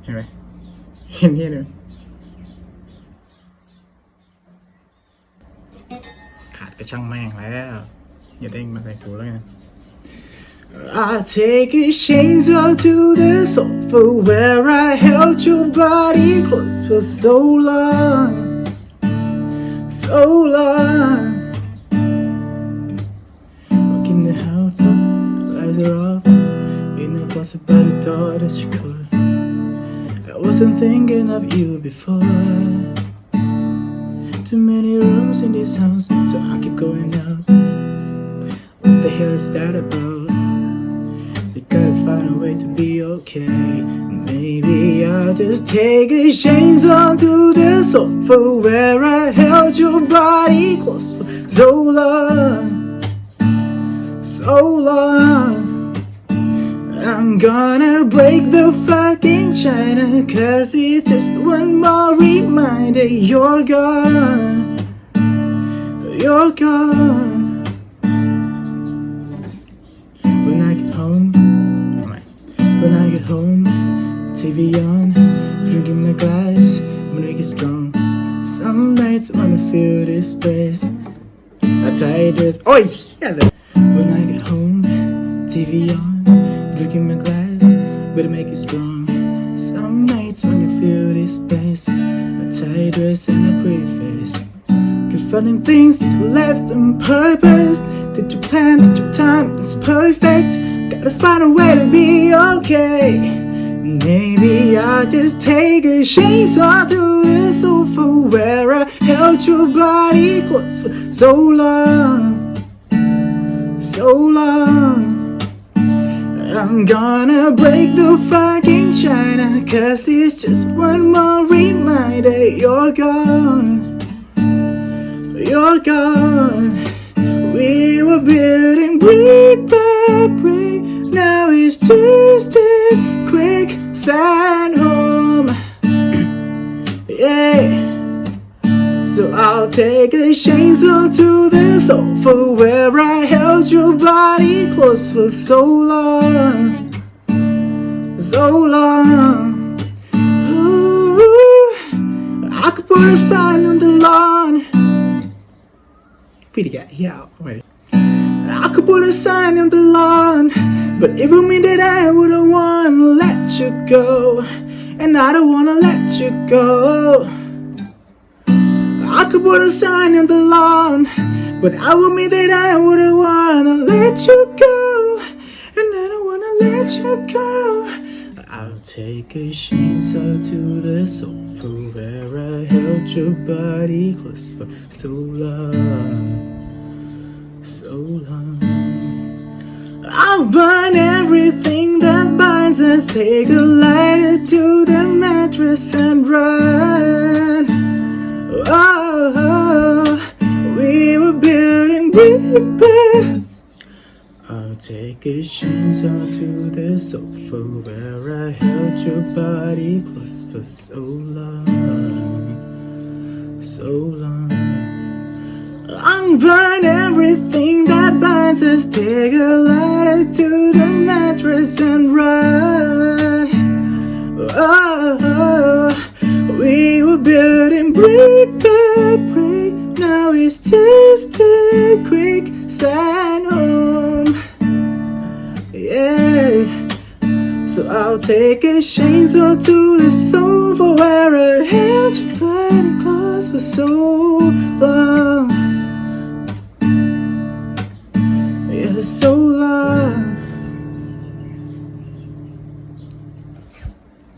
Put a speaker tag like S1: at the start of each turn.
S1: เห็นไหมเห็นนี่เลยขาดก็ช่างแม่งแล้วอย่าเด้งมาใส่กูแล้วกัน I take your chains off to the sofa where I held your body close for so long, so long. Walk in the house, lights are off. In the closet by the door that you could. I wasn't thinking of you before. Too many rooms in this house, so I keep going out. What the hell is that about? We gotta find a way to be okay. Maybe I'll just take your chains onto the sofa where I held your body close for so long, so long. I'm gonna break the fucking china, 'cause it's just one more reminder you're gone, you're gone. When I get home, when I get home, TV on, drinking my glass, when I get strong. Some nights wanna feel this space. I tie this, oh yeah. When I get home, TV on, drinking my glass, better make it strong. Some nights wanna feel this space. A tight dress and a pretty face. Confronting things that you left on purpose. That you planned, that your time is perfect. Gotta find a way to be okay. Maybe I'll just take a chainsaw to the sofa where I held your body close for so long, so long. I'm gonna break the fucking china, 'cause it's just one more reminder you're gone, you're gone. We were building brick by brick, now it's just a quicksand home. Yeah. So I'll take the chainsaw to the sofa where I held your body close for so long, so long. Ooh, I could put a sign on the lawn. Pretty guy, yeah, already. I could put a sign on the lawn, but it would mean that I wouldn't wanna let you go, and I don't wanna let you go. I could put a sign on the lawn, but I would mean that I wouldn't wanna let you go, and I don't wanna let you go. I'll take a chainsaw to the sofa where I held your body close for so long, so long. I'll burn everything that binds us, take a lighter to the mattress and run. Oh, we were building brick by. I'll take a chainsaw to the sofa where I held your body close for so long, so long. I'll burn everything that binds us, take a ladder to the mattress and run. Oh, we were building brick by brick, now it's just a quicksand home. Yeah. So I'll take a chainsaw to the sofa where I held your body close for so long. Yeah, so